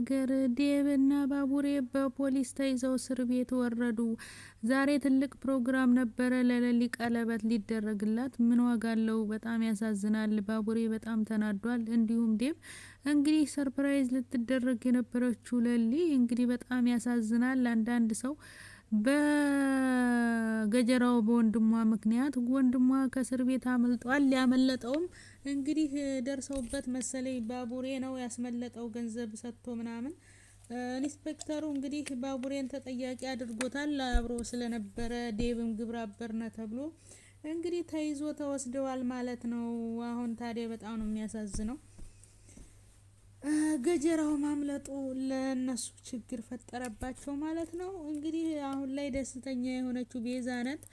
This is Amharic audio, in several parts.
ነገር ዴብና ባቡሬ በፖሊስ ተይዘው እስር ቤት ወረዱ። ዛሬ ትልቅ ፕሮግራም ነበረ ለለሊ ቀለበት ሊደረግላት። ምን ዋጋ አለው? በጣም ያሳዝናል። ባቡሬ በጣም ተናዷል። እንዲሁም ዴብ እንግዲህ ሰርፕራይዝ ልትደረግ የነበረችው ለሊ እንግዲህ በጣም ያሳዝናል። አንዳንድ ሰው በገጀራው በወንድሟ ምክንያት ወንድሟ ከእስር ቤት አመልጧል። ያመለጠውም እንግዲህ ደርሰውበት መሰለኝ ባቡሬ ነው ያስመለጠው ገንዘብ ሰጥቶ ምናምን። ኢንስፔክተሩ እንግዲህ ባቡሬን ተጠያቂ አድርጎታል አብሮ ስለነበረ ዴብም ግብረ አበር ነው ተብሎ እንግዲህ ተይዞ ተወስደዋል ማለት ነው። አሁን ታዲያ በጣም ነው የሚያሳዝነው። ገጀራው ማምለጡ ለነሱ ችግር ፈጠረባቸው ማለት ነው። እንግዲህ አሁን ላይ ደስተኛ የሆነችው ቤዛ ናት።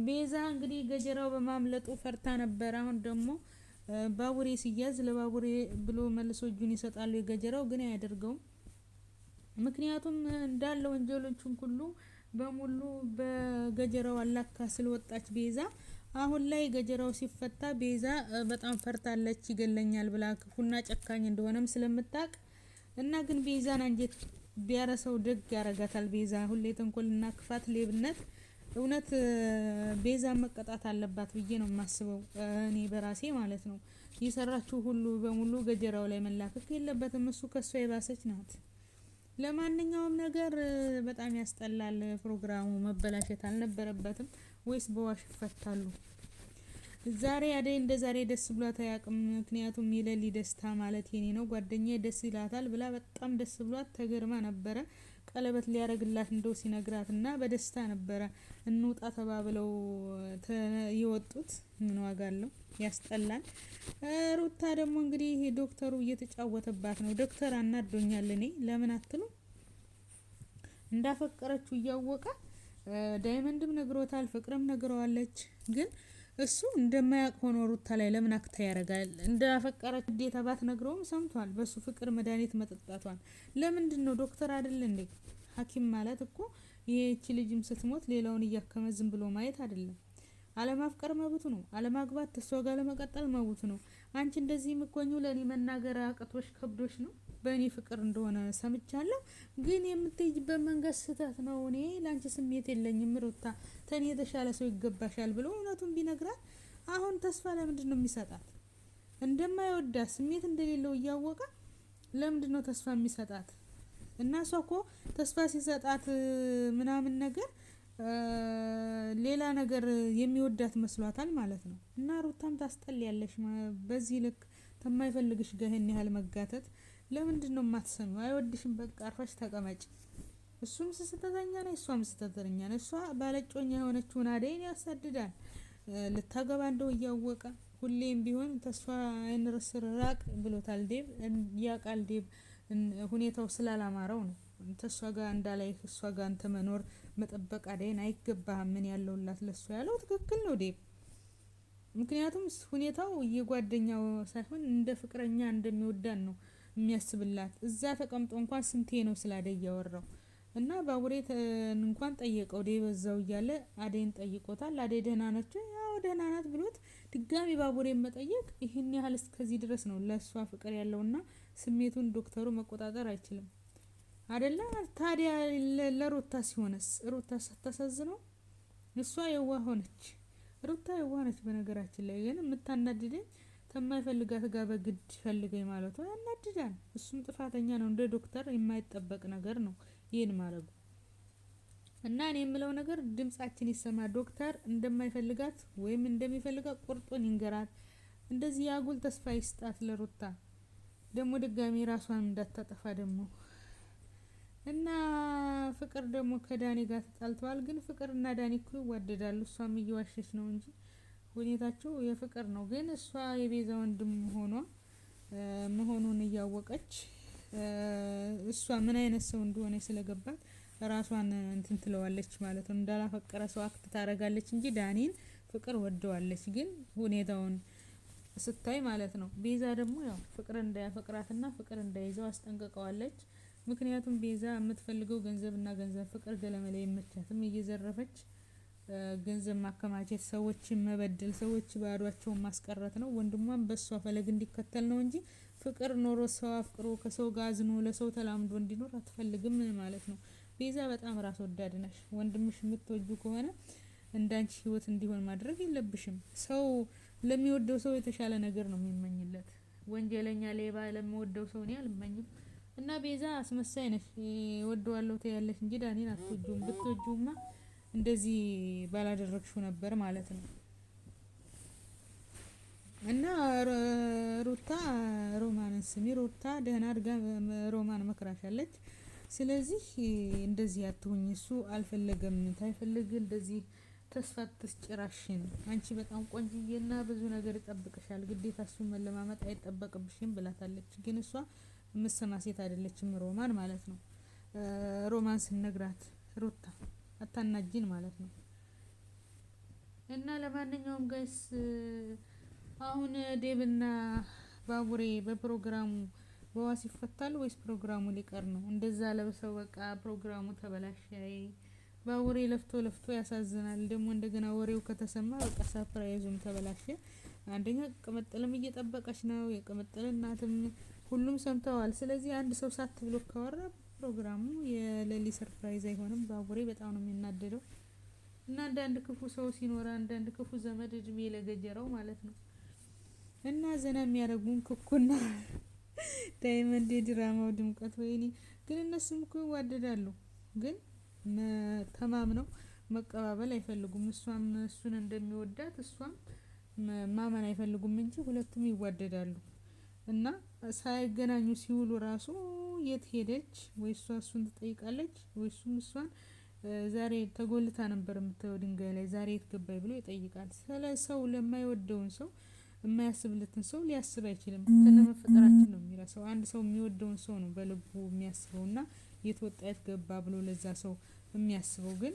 ቤዛ እንግዲህ ገጀራው በማምለጡ ፈርታ ነበር። አሁን ደግሞ ባቡሬ ሲያዝ ለባቡሬ ብሎ መልሶ እጁን ይሰጣሉ። የገጀራው ግን አያደርገውም። ምክንያቱም እንዳለ ወንጀሎቹን ሁሉ በሙሉ በገጀራው አላካ ስለወጣች ቤዛ አሁን ላይ ገጀራው ሲፈታ ቤዛ በጣም ፈርታለች። ይገለኛል ብላ ክፉና ጨካኝ እንደሆነም ስለምታቅ እና ግን ቤዛን አንጀት ቢያረሰው ደግ ያረጋታል። ቤዛ ሁሌ ተንኮልና ክፋት፣ ሌብነት እውነት ቤዛ መቀጣት አለባት ብዬ ነው የማስበው እኔ በራሴ ማለት ነው። የሰራችው ሁሉ በሙሉ ገጀራው ላይ መላከክ የለበትም። እሱ ከሷ የባሰች ናት። ለማንኛውም ነገር በጣም ያስጠላል። ፕሮግራሙ መበላሸት አልነበረበትም። ወይስ በዋሽ ይፈታሉ? ዛሬ አደይ እንደ ዛሬ ደስ ብሏት አያውቅም። ምክንያቱም የለሊ ደስታ ማለት የኔ ነው፣ ጓደኛዬ ደስ ይላታል ብላ በጣም ደስ ብሏት ተገርማ ነበረ። ቀለበት ሊያረግላት እንደው ሲነግራትና በደስታ ነበረ እንውጣ ተባብለው የወጡት። ምን ዋጋ አለው? ያስጠላል። ሩታ ደግሞ እንግዲህ ዶክተሩ እየተጫወተባት ነው። ዶክተር አናዶኛል። እኔ ለምን አትሉ? እንዳፈቀረችው እያወቀ ዳይመንድም ነግሮታል፣ ፍቅርም ነግረዋለች። ግን እሱ እንደማያውቅ ሆኖ ሩታ ላይ ለምን አክታ ያረጋል? እንዳፈቀረች ግዴታ ባትነግረውም ሰምቷል። በሱ ፍቅር መድኃኒት መጠጣቷን። ለምንድነው? ዶክተር አይደል እንዴ? ሐኪም ማለት እኮ ይህቺ ልጅም ስትሞት ሌላውን እያከመ ዝም ብሎ ማየት አይደለም። አለማፍቀር መብቱ ነው። አለማግባት ተሷ ጋር ለመቀጠል መብቱ ነው። አንቺ እንደዚህ የምትቆኚው ለኔ መናገር አቅቶሽ ከብዶሽ ነው። በእኔ ፍቅር እንደሆነ ሰምቻለሁ፣ ግን የምትሄጂበት መንገድ ስህተት ነው። እኔ ላንቺ ስሜት የለኝም ሩታ፣ ተኔ የተሻለ ሰው ይገባሻል ብሎ እውነቱን ቢነግራት አሁን ተስፋ ለምንድነው የሚሰጣት? እንደማይወዳት ስሜት እንደሌለው እያወቀ ለምንድነው ተስፋ የሚሰጣት? እና እሷ እኮ ተስፋ ሲሰጣት ምናምን ነገር ሌላ ነገር የሚወዳት መስሏታል ማለት ነው። እና ሩታም ታስጠልያለሽ በዚህ ልክ ተማይፈልግሽ ጋር ይሄን ያህል መጋተት ለምንድነው የማትሰሚው? አይወድሽም፣ በቃ አርፈሽ ተቀመጭ። እሱም ስህተተኛ ነው፣ እሷም ስህተተኛ ነው። እሷ ባለጮኛ የሆነችውን አደይን ያሳድዳል። ልታገባ እንደው እያወቀ ሁሌም ቢሆን ተስፋ አይንርስር ራቅ ብሎታል ዴብ። ያቃል ዴብ ሁኔታው ስላላማረው ነው ተሷ ጋር እንዳላይ እሷ ጋር አንተ መኖር መጠበቅ አደይን አይገባህም። ምን ያለውላት ለሷ ያለው ትክክል ነው ዴብ። ምክንያቱም ሁኔታው የጓደኛው ሳይሆን እንደ ፍቅረኛ እንደሚወዳን ነው የሚያስብላት። እዛ ተቀምጦ እንኳን ስንቴ ነው ስለ አደይ ያወራው። እና ባቡሬ እንኳን ጠየቀው ዴብ በዛው እያለ አደይን ጠይቆታል። አደይ ደህና ነች? ያው ደህና ናት ብሎት ድጋሚ ባቡሬን መጠየቅ ይሄን ያህል እስከዚህ ድረስ ነው ለሷ ፍቅር ያለውና ስሜቱን ዶክተሩ መቆጣጠር አይችልም አይደለ? ታዲያ ለሩታ ሲሆንስ? ሩታ ሳታሳዝነው? እሷ የዋህ ሆነች። ሩታ የዋህ ነች። በነገራችን ላይ ግን የምታናድደኝ ከማይፈልጋት ጋር በግድ ፈልገኝ ማለቷ ያናድዳል። እሱም ጥፋተኛ ነው። እንደ ዶክተር የማይጠበቅ ነገር ነው ይሄን ማድረጉ። እና እኔ የምለው ነገር ድምጻችን ይሰማ። ዶክተር እንደማይፈልጋት ወይም እንደሚፈልጋት ቁርጡን ይንገራት። እንደዚህ ያጉል ተስፋ ይስጣት ለሩታ። ደግሞ ድጋሚ ራሷን እንዳታጠፋ ደግሞ። እና ፍቅር ደግሞ ከዳኒ ጋር ተጣልተዋል። ግን ፍቅርና ዳኒ እኮ ይዋደዳሉ። እሷም እየዋሸች ነው እንጂ ሁኔታቸው የፍቅር ነው። ግን እሷ የቤዛ ወንድም መሆኑን እያወቀች እሷ ምን አይነት ሰው እንደሆነ ስለገባት ራሷን እንትን ትለዋለች ማለት ነው። እንዳላፈቀረ ሰው አክት ታረጋለች እንጂ ዳኒን ፍቅር ወደዋለች። ግን ሁኔታውን ስታይ ማለት ነው። ቤዛ ደግሞ ያው ፍቅር እንዳያፈቅራትና ፍቅር እንዳይዘው አስጠንቅቀዋለች። ምክንያቱም ቤዛ የምትፈልገው ገንዘብና ገንዘብ፣ ፍቅር ገለመለ የመቻትም እየዘረፈች ገንዘብ ማከማቸት፣ ሰዎችን መበደል፣ ሰዎች ባዷቸውን ማስቀረት ነው። ወንድሟን በሷ ፈለግ እንዲከተል ነው እንጂ ፍቅር ኖሮ ሰው አፍቅሮ ከሰው ጋር አዝኖ ለሰው ተላምዶ እንዲኖር አትፈልግም ማለት ነው። ቤዛ በጣም ራስ ወዳድ ነሽ። ወንድምሽ የምትወጁ ከሆነ እንዳንቺ ህይወት እንዲሆን ማድረግ የለብሽም። ሰው ለሚወደው ሰው የተሻለ ነገር ነው የሚመኝለት። ወንጀለኛ ሌባ ለሚወደው ሰው እኔ አልመኝም። እና ቤዛ አስመሳይ ነሽ። ወደዋለሁ ትያለሽ እንጂ ዳኒን አትወጂውም። ብትወጂውማ እንደዚህ ባላደረግሽው ነበር ማለት ነው። እና ሩታ ሮማንን ስሚ። ሩታ ደህና አድርጋ ሮማን መክራሻለች። ስለዚህ እንደዚህ አትሁኝ። እሱ አልፈለገም ታይፈልግ እንደዚህ ተስፋ አትስጭራሽን። አንቺ በጣም ቆንጅዬና ብዙ ነገር ይጠብቅሻል። ግዴታ እሱን መለማመጥ አይጠበቅብሽም ብላታለች። ግን እሷ የምትሰማ ሴት አይደለችም ሮማን ማለት ነው። ሮማን ስነግራት ሩታ አታናጂን ማለት ነው። እና ለማንኛውም ጋይስ አሁን ዴብና ባቡሬ በፕሮግራሙ በዋስ ይፈታሉ ወይስ ፕሮግራሙ ሊቀር ነው? እንደዛ ለብሰው በቃ ፕሮግራሙ ተበላሸ። ባቡሬ ለፍቶ ለፍቶ ያሳዝናል። ደግሞ እንደገና ወሬው ከተሰማ በቃ ሰርፕራይዙም ተበላሸ። አንደኛ ቅምጥልም እየጠበቀች ነው። የቅምጥል እናትም ሁሉም ሰምተዋል። ስለዚህ አንድ ሰው ሳት ብሎ ካወራ ፕሮግራሙ የሌሊ ሰርፕራይዝ አይሆንም። ባቡሬ በጣም ነው የሚናደደው። እና አንዳንድ ክፉ ሰው ሲኖር አንዳንድ ክፉ ዘመድ እድሜ ለገጀረው ማለት ነው። እና ዘና የሚያደርጉን ኩኩና ዳይመንድ የድራማው ድምቀት። ወይኔ ግን እነሱም እኮ ይዋደዳሉ። ግን ተማምነው መቀባበል አይፈልጉም። እሷም እሱን እንደሚወዳት እሷም ማመን አይፈልጉም እንጂ ሁለቱም ይዋደዳሉ። እና ሳይገናኙ ሲውሉ ራሱ የት ሄደች? ወይ እሷ እሱን ትጠይቃለች ወይ እሱም እሷን። ዛሬ ተጎልታ ነበር የምትለው ድንጋይ ላይ ዛሬ የት ገባይ ብሎ ይጠይቃል። ስለ ሰው ለማይወደውን ሰው የማያስብለትን ሰው ሊያስብ አይችልም። ከነመፈጠራችን ነው የሚረሳው። አንድ ሰው የሚወደውን ሰው ነው በልቡ የሚያስበውና የት ወጣ የት ገባ ብሎ ለዛ ሰው የሚያስበው። ግን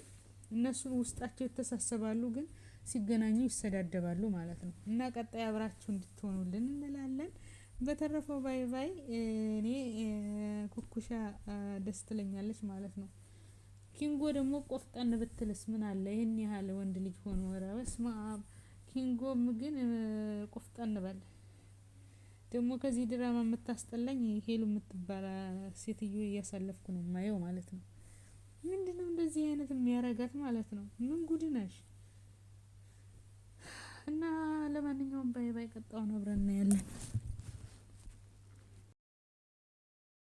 እነሱ ውስጣቸው ይተሳሰባሉ፣ ግን ሲገናኙ ይሰዳደባሉ ማለት ነው። እና ቀጣይ አብራችሁ እንድትሆኑልን እንላለን። በተረፈው ባይ ባይ። እኔ ኩኩሻ ደስ ትለኛለች ማለት ነው። ኪንጎ ደግሞ ቆፍጠን ብትልስ ምን አለ? ይሄን ያህል ወንድ ልጅ ሆኖ በስመ አብ። ኪንጎም ግን ቆፍጠን በል። ደግሞ ከዚህ ድራማ የምታስጠላኝ ሄሉ የምትባል ሴትዮ እያሳለፍኩ ነው የማየው ማለት ነው። ምንድነው እንደዚህ አይነት የሚያረጋት ማለት ነው? ምን ጉድ ነሽ? እና ለማንኛውም ባይ ባይ። ቀጣውን አብረን እናያለን።